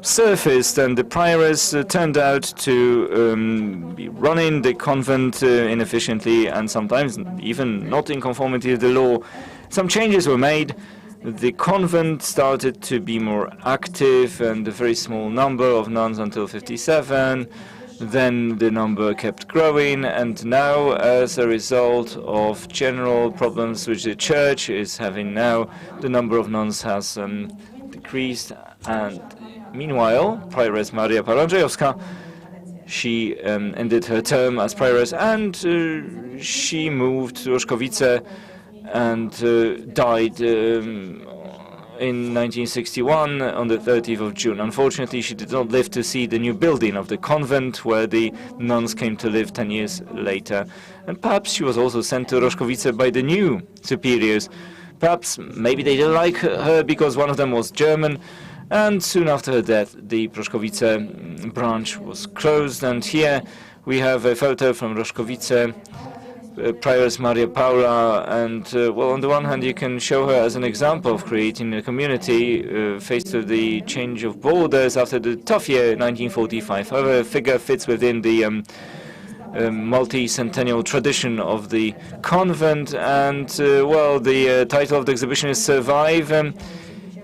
surfaced, and the prioress turned out to be running the convent inefficiently, and sometimes even not in conformity with the law. Some changes were made. The convent started to be more active, and a very small number of nuns until 1957. Then the number kept growing, and now, as a result of general problems which the church is having now, the number of nuns has decreased. And meanwhile, Prioress Maria Paula Andrzejewska, she ended her term as prioress, and she moved to Roszkowice and died in 1961 on the 30th of June. Unfortunately, she did not live to see the new building of the convent where the nuns came to live 10 years later. And perhaps she was also sent to Roszkowice by the new superiors. Perhaps maybe they didn't like her because one of them was German. And soon after her death, the Roszkowice branch was closed. And here we have a photo from Roszkowice, Prioress Maria Paula, and well, on the one hand, you can show her as an example of creating a community faced with the change of borders after the tough year 1945. However, her figure fits within the multi-centennial tradition of the convent, and well, the title of the exhibition is Survive,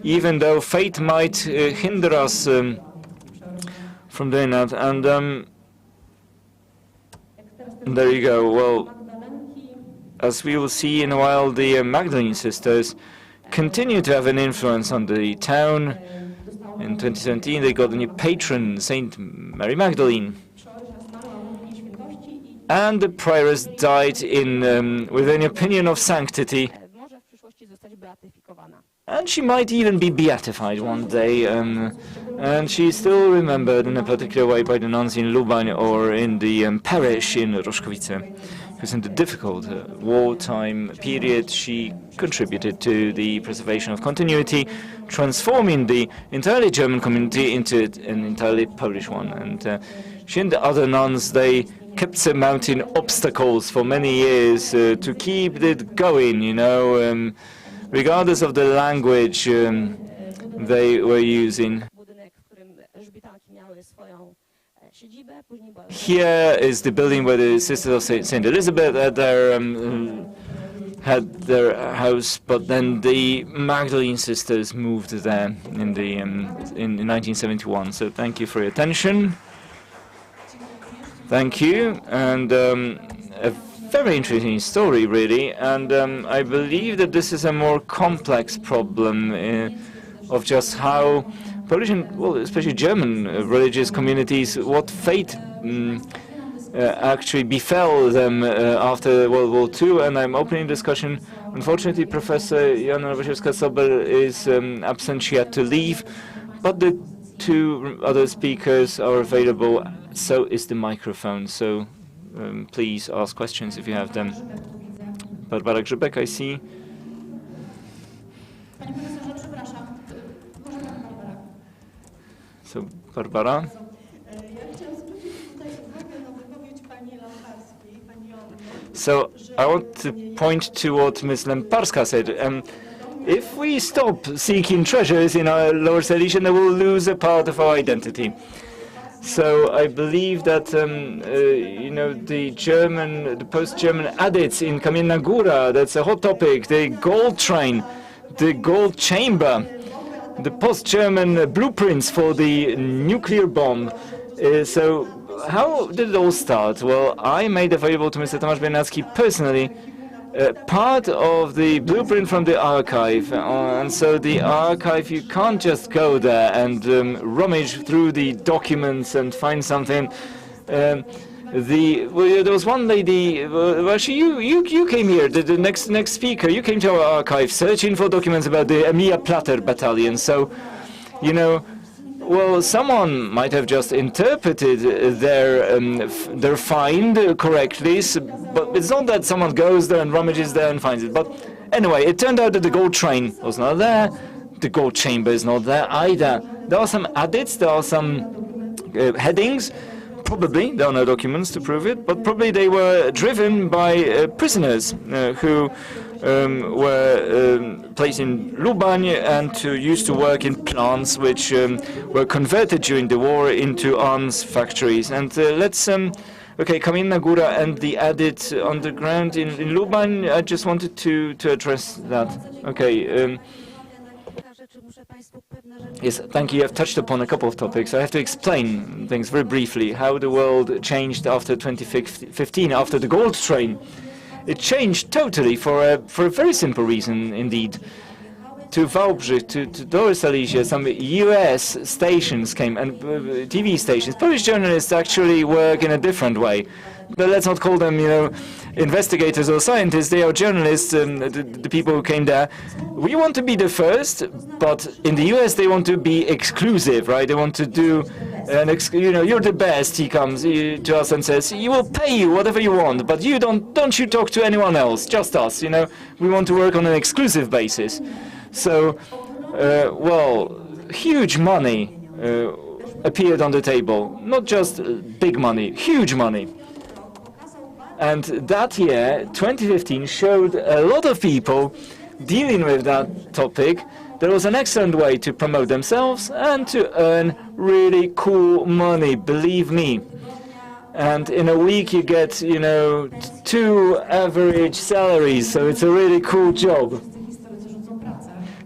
even though fate might hinder us from doing that. And there you go. Well, as we will see in a while, the Magdalene sisters continue to have an influence on the town. In 2017, they got a new patron, Saint Mary Magdalene. And the prioress died with an opinion of sanctity. And she might even be beatified one day. And she's still remembered in a particular way by the nuns in Luban or in the parish in Roszkowice. Because in the difficult wartime period, she contributed to the preservation of continuity, transforming the entirely German community into an entirely Polish one. And she and the other nuns, they kept surmounting obstacles for many years to keep it going, you know, regardless of the language they were using. Here is the building where the Sisters of St. Elizabeth had their house, but then the Magdalene sisters moved there in 1971. So thank you for your attention. Thank you, and a very interesting story, really. And I believe that this is a more complex problem of just how Polish and, well, especially German religious communities, what fate actually befell them after World War II. And I'm opening discussion. Unfortunately, Professor Joanna Wasiewska-Sobel is absent. She had to leave, but the two other speakers are available. So is the microphone. So please ask questions if you have them. Barbara Grzybek, I see. So, Barbara. So, I want to point to what Ms. Lemparska said. If we stop seeking treasures in our Lower Silesia, then we'll lose a part of our identity. So, I believe that, you know, the post-German adits in Kamienna Góra, that's a hot topic, the gold train, the gold chamber, the post-German blueprints for the nuclear bomb. So how did it all start? Well, I made available to Mr. Tomasz Biernacki personally part of the blueprint from the archive. And so the archive, you can't just go there and rummage through the documents and find something. There was one lady, well, you came here, the next speaker, you came to our archive searching for documents about the Emilia Plater battalion. So, you know, well, someone might have just interpreted their find correctly, but it's not that someone goes there and rummages there and finds it. But anyway, it turned out that the gold train was not there, the gold chamber is not there either. There are some adits, there are some headings. Probably, there are no documents to prove it, but probably they were driven by prisoners who were placed in Luban and used to work in plants which were converted during the war into arms factories. And let's, okay, Kamienna Góra and the added underground in Luban, I just wanted to address that. Okay. Yes, thank you. You have touched upon a couple of topics. I have to explain things very briefly, how the world changed after 2015, after the gold train. It changed totally for a very simple reason, indeed. to Wałbrzych, to Lower Silesia, some US stations came, and TV stations. Polish journalists actually work in a different way. But let's not call them, investigators or scientists. They are journalists, the people who came there. We want to be the first, but in the US they want to be exclusive, right? They want to do, you're the best. He comes to us and says, "You will pay you whatever you want, but you don't you talk to anyone else, just us." We want to work on an exclusive basis. So, huge money appeared on the table. Not just big money, huge money. And that year, 2015, showed a lot of people dealing with that topic. There was an excellent way to promote themselves and to earn really cool money, believe me. And in a week you get, 2 average salaries, so it's a really cool job.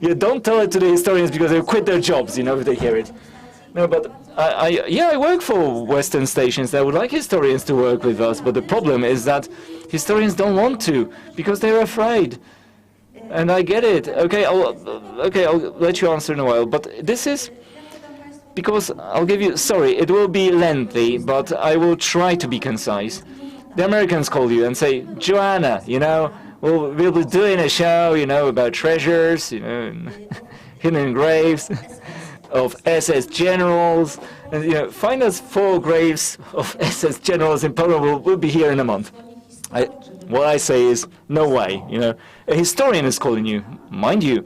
You don't tell it to the historians because they'll quit their jobs, if they hear it. No, but I work for Western stations. I would like historians to work with us, but the problem is that historians don't want to because they're afraid. And I get it. Okay, I'll let you answer in a while. But this is because I'll give you. Sorry, it will be lengthy, but I will try to be concise. The Americans call you and say, "Joanna, we'll be doing a show, about treasures, hidden graves." Of SS generals, and find us 4 graves of SS generals in Poland. We'll be here in a month. What I say is, no way. A historian is calling you, mind you.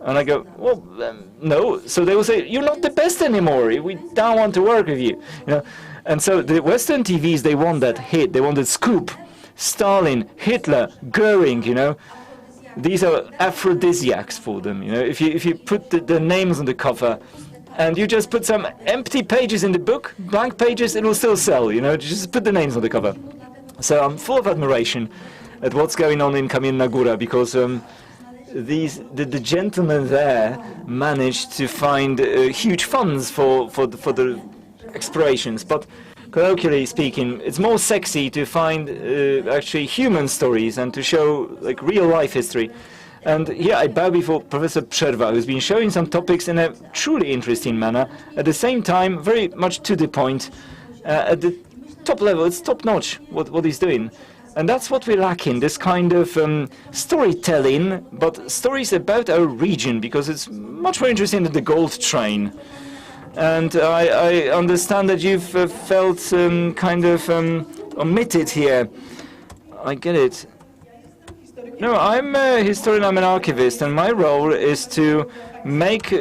And I go, well, no. So they will say, you're not the best anymore. We don't want to work with you. And so the Western TVs, they want that hit. They want that scoop. Stalin, Hitler, Goering. These are aphrodisiacs for them, If you put the names on the cover, and you just put some empty pages in the book, blank pages, it will still sell, Just put the names on the cover. So I'm full of admiration at what's going on in Kamienna Góra, because the gentlemen there managed to find huge funds for the explorations, but colloquially speaking, it's more sexy to find actually human stories and to show real life history. And here I bow before Professor Przerwa, who's been showing some topics in a truly interesting manner, at the same time very much to the point. At the top level, it's top notch what he's doing. And that's what we're lacking, this kind of storytelling, but stories about our region, because it's much more interesting than the gold train. And I understand that you've felt kind of omitted here. I get it. No, I'm a historian, I'm an archivist, and my role is to make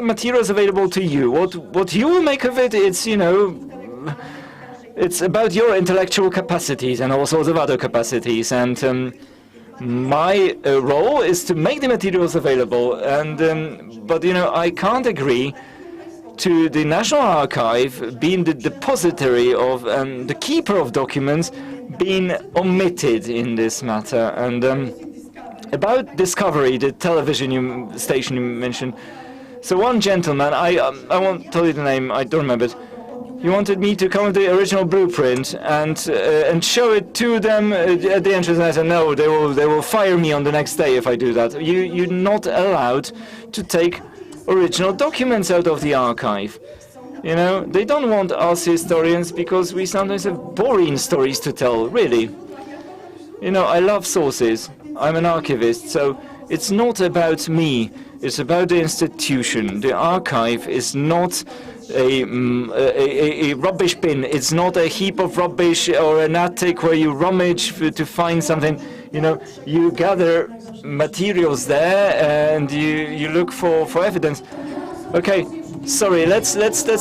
materials available to you. What you will make of it, it's about your intellectual capacities and all sorts of other capacities. And my role is to make the materials available. And but I can't agree to the National Archive being the depository of the keeper of documents being omitted in this matter. And about Discovery, the television station you mentioned, so one gentleman, I won't tell you the name, I don't remember it, he wanted me to come with the original blueprint and show it to them at the entrance, and I said, no, they will fire me on the next day if I do that. You're not allowed to take original documents out of the archive. They don't want us historians because we sometimes have boring stories to tell, really. I love sources. I'm an archivist, so it's not about me. It's about the institution. The archive is not a rubbish bin. It's not a heap of rubbish or an attic where you rummage to find something. You gather materials there and you look for evidence. Okay, sorry. Let's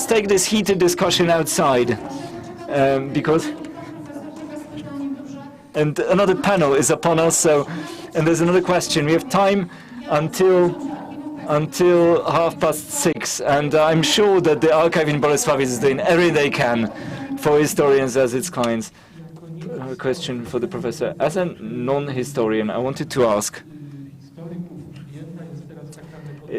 take this heated discussion outside because and another panel is upon us. So, and there's another question. We have time until 6:30, and I'm sure that the archive in Bolesławiec is doing everything they can for historians as its clients. A question for the professor. As a non-historian, I wanted to ask,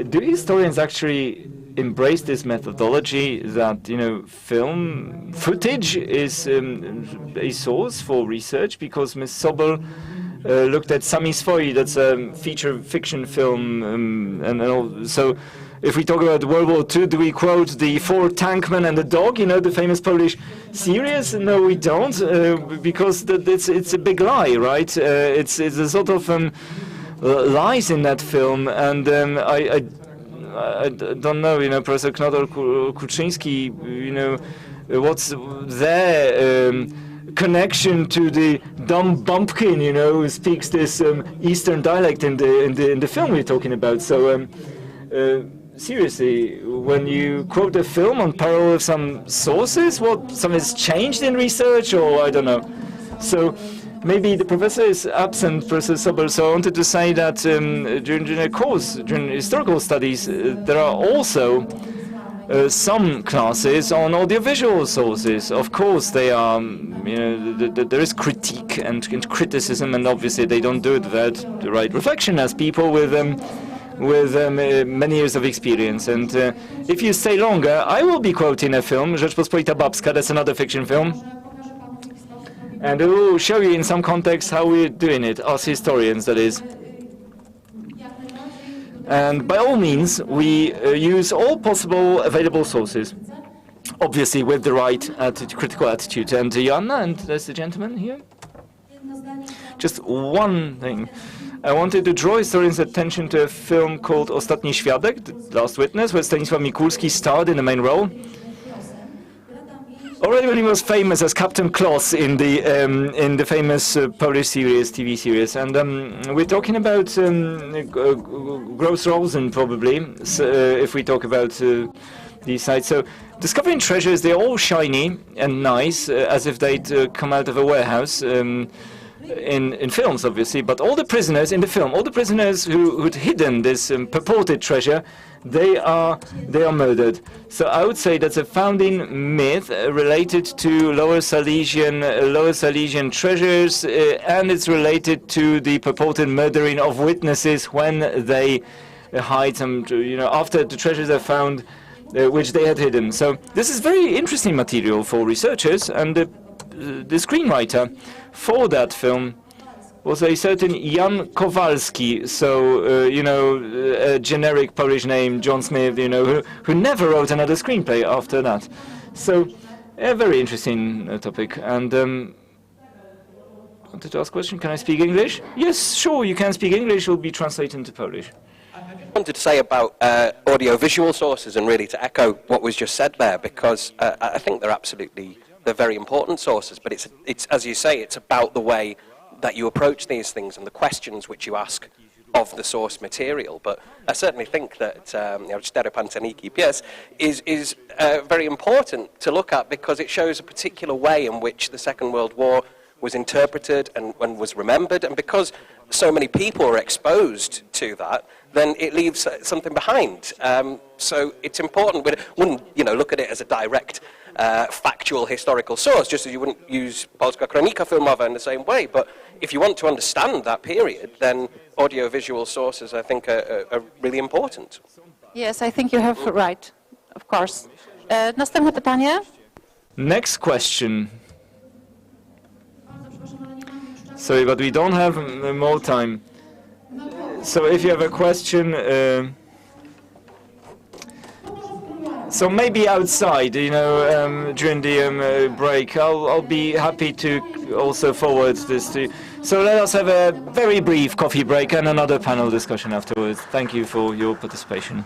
do historians actually embrace this methodology that, film footage is a source for research? Because Ms. Sobel looked at Sami Swoi, that's a feature fiction film, and all. So if we talk about World War II, do we quote the Four Tankmen and the Dog, you know, the famous Polish series? No, we don't, because it's a big lie, right? It's a sort of lies in that film, and I don't know, you know, Professor Knodor Kuczyński, you know, what's their connection to the dumb bumpkin, you know, who speaks this Eastern dialect in the film we're talking about. So seriously, when you quote a film on parallel with some sources, what, something's changed in research, or I don't know. So maybe the professor is absent, Professor Sobel, so I wanted to say that during a course, during historical studies, there are also some classes on audiovisual sources. Of course, they are, you know, there is critique and criticism, and obviously they don't do it without the right reflection as people with many years of experience. And if you stay longer, I will be quoting a film, Rzeczpospolita Babska, that's another fiction film. And it will show you in some context how we're doing it, us historians, that is. And by all means, we use all possible available sources, obviously with the right critical attitude. And Joanna, and there's the gentleman here. Just one thing. I wanted to draw historians' attention to a film called Ostatni Świadek, The Last Witness, where Stanisław Mikulski starred in the main role. Already when he was famous as Captain Kloss in the famous Polish series, TV series, and we're talking about Gross Rosen probably, so, if we talk about these sites. So discovering treasures, they're all shiny and nice, as if they'd come out of a warehouse. In films, obviously, but all the prisoners in the film, all the prisoners who'd hidden this purported treasure, they are murdered. So I would say that's a founding myth related to Lower Silesian treasures, and it's related to the purported murdering of witnesses when they hide some, you know, after the treasures are found, which they had hidden. So this is very interesting material for researchers, and the screenwriter for that film was a certain Jan Kowalski, so, you know, a generic Polish name, John Smith, you know, who never wrote another screenplay after that. So, a very interesting topic. And wanted to ask a question, can I speak English? Yes, sure, you can speak English, it will be translated into Polish. I wanted to say about audio-visual sources, and really to echo what was just said there, because I think they're very important sources, but it's as you say, it's about the way that you approach these things and the questions which you ask of the source material. But I certainly think that Cztery Pancerzniki pies is very important to look at, because it shows a particular way in which the Second World War was interpreted and was remembered, and because so many people are exposed to that, then it leaves something behind. So it's important. We wouldn't, you know, look at it as a direct factual historical source, just as you wouldn't use Polska Kronika Filmowa in the same way. But if you want to understand that period, then audiovisual sources, I think, are really important. Yes, I think you have right, of course. Następne pytanie. Next question. Sorry, but we don't have more time. So if you have a question, so maybe outside, you know, during the break, I'll be happy to also forward this to you. So let us have a very brief coffee break and another panel discussion afterwards. Thank you for your participation.